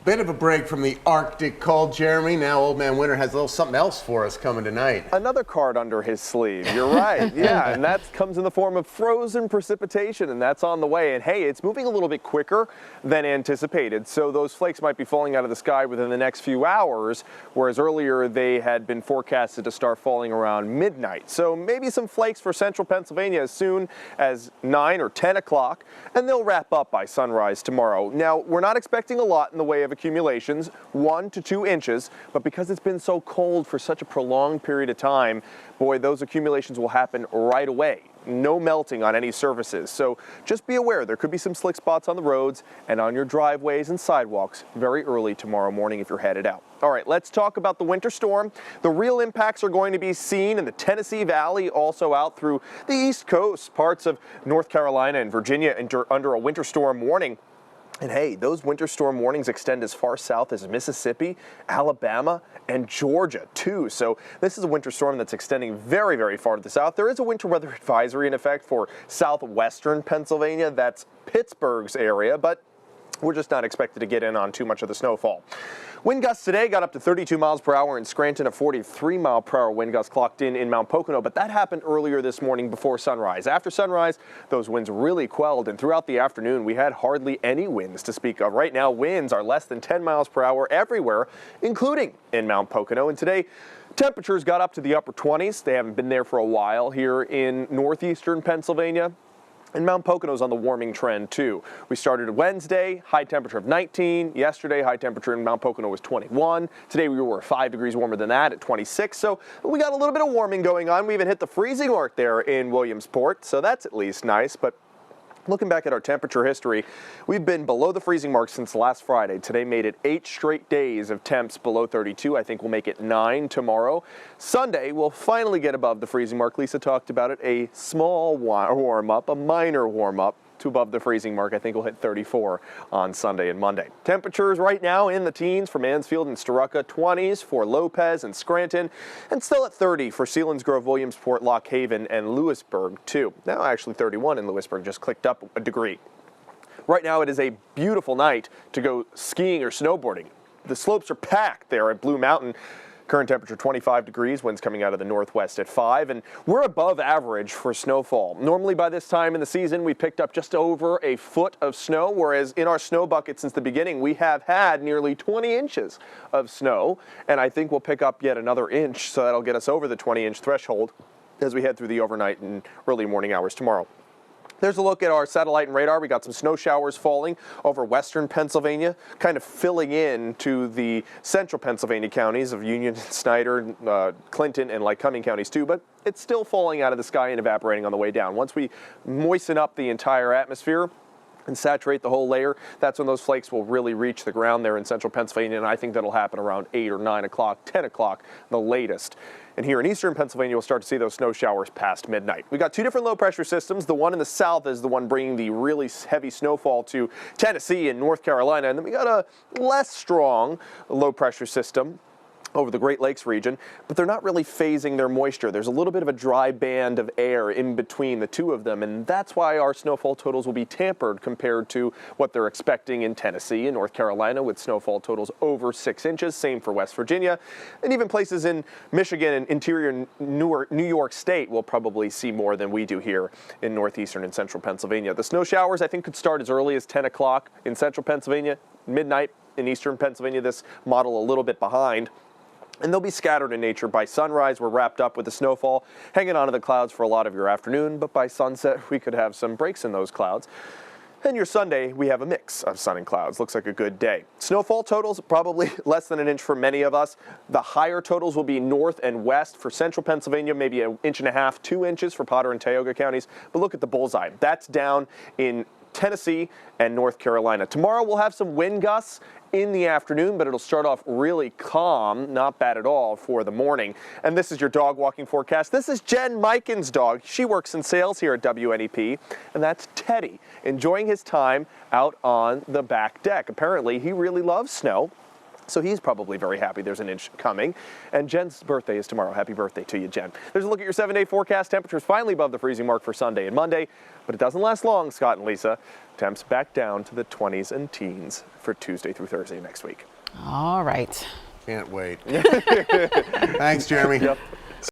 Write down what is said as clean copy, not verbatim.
Bit of a break from the Arctic cold, Jeremy. Now Old Man Winter has a little something else for us coming tonight. Another card under his sleeve. You're right. Yeah, and that comes in the form of frozen precipitation, and that's on the way. And hey, it's moving a little bit quicker than anticipated, so those flakes might be falling out of the sky within the next few hours, whereas earlier they had been forecasted to start falling around midnight. So maybe some flakes for central Pennsylvania as soon as 9 or 10 o'clock, and they'll wrap up by sunrise tomorrow. Now, we're not expecting a lot in the way of accumulations, 1 to 2 inches, but because it's been so cold for such a prolonged period of time, boy, those accumulations will happen right away. No melting on any surfaces. So just be aware there could be some slick spots on the roads and on your driveways and sidewalks very early tomorrow morning if you're headed out. All right, let's talk about the winter storm. The real impacts are going to be seen in the Tennessee Valley, also out through the East Coast, parts of North Carolina and Virginia under a winter storm warning. And hey, those winter storm warnings extend as far south as Mississippi, Alabama, and Georgia, too. So this is a winter storm that's extending very, very far to the south. There is a winter weather advisory in effect for southwestern Pennsylvania. That's Pittsburgh's area, but we're just not expected to get in on too much of the snowfall. Wind gusts today got up to 32 miles per hour in Scranton, a 43 mile per hour wind gust clocked in Mount Pocono, but that happened earlier this morning before sunrise. After sunrise, those winds really quelled, and throughout the afternoon, we had hardly any winds to speak of. Right now, winds are less than 10 miles per hour everywhere, including in Mount Pocono. And today, temperatures got up to the upper 20s. They haven't been there for a while here in northeastern Pennsylvania. And Mount Pocono's on the warming trend, too. We started Wednesday, high temperature of 19. Yesterday, high temperature in Mount Pocono was 21. Today, we were 5 degrees warmer than that at 26. So we got a little bit of warming going on. We even hit the freezing mark there in Williamsport. So that's at least nice. But looking back at our temperature history, we've been below the freezing mark since last Friday. Today made it 8 straight days of temps below 32. I think we'll make it 9 tomorrow. Sunday, we'll finally get above the freezing mark. Lisa talked about it, a small warm-up, a minor warm-up to above the freezing mark. I think we'll hit 34 on Sunday and Monday. Temperatures right now in the teens for Mansfield and Storuca, 20s for Lopez and Scranton, and still at 30 for Selinsgrove, Williamsport, Lock Haven, and Lewisburg, too. Now actually 31 in Lewisburg, just clicked up a degree. Right now it is a beautiful night to go skiing or snowboarding. The slopes are packed there at Blue Mountain. Current temperature 25 degrees, winds coming out of the northwest at 5, and we're above average for snowfall. Normally by this time in the season, we picked up just over a foot of snow, whereas in our snow bucket since the beginning, we have had nearly 20 inches of snow, and I think we'll pick up yet another inch, so that'll get us over the 20-inch threshold as we head through the overnight and early morning hours tomorrow. There's a look at our satellite and radar. We got some snow showers falling over western Pennsylvania, kind of filling in to the central Pennsylvania counties of Union, Snyder, Clinton, and Lycoming counties too, but it's still falling out of the sky and evaporating on the way down. Once we moisten up the entire atmosphere and saturate the whole layer, that's when those flakes will really reach the ground there in central Pennsylvania, and I think that'll happen around 8 or 9 o'clock, 10 o'clock, the latest. And here in eastern Pennsylvania, we'll start to see those snow showers past midnight. We got 2 different low pressure systems. The one in the south is the one bringing the really heavy snowfall to Tennessee and North Carolina. And then we got a less strong low pressure system over the Great Lakes region, but they're not really phasing their moisture. There's a little bit of a dry band of air in between the two of them, and that's why our snowfall totals will be tampered compared to what they're expecting in Tennessee and North Carolina with snowfall totals over 6 inches. Same for West Virginia, and even places in Michigan and interior New York State will probably see more than we do here in northeastern and central Pennsylvania. The snow showers, I think, could start as early as 10 o'clock in central Pennsylvania, midnight in eastern Pennsylvania, this model a little bit behind. And they'll be scattered in nature. By sunrise, we're wrapped up with the snowfall, hanging onto the clouds for a lot of your afternoon, but by sunset, we could have some breaks in those clouds. And your Sunday, we have a mix of sun and clouds. Looks like a good day. Snowfall totals, probably less than an inch for many of us. The higher totals will be north and west for central Pennsylvania, maybe 1.5 inches, 2 inches for Potter and Tioga counties. But look at the bullseye. That's down in Tennessee and North Carolina. Tomorrow we'll have some wind gusts in the afternoon, but it'll start off really calm, not bad at all for the morning. And this is your dog walking forecast. This is Jen Miken's dog. She works in sales here at WNEP, and that's Teddy, enjoying his time out on the back deck. Apparently, he really loves snow. So he's probably very happy there's an inch coming. And Jen's birthday is tomorrow. Happy birthday to you, Jen. There's a look at your 7-day forecast. Temperatures finally above the freezing mark for Sunday and Monday, but it doesn't last long, Scott and Lisa. Temps back down to the 20s and teens for Tuesday through Thursday next week. All right. Can't wait. Thanks, Jeremy. Yep.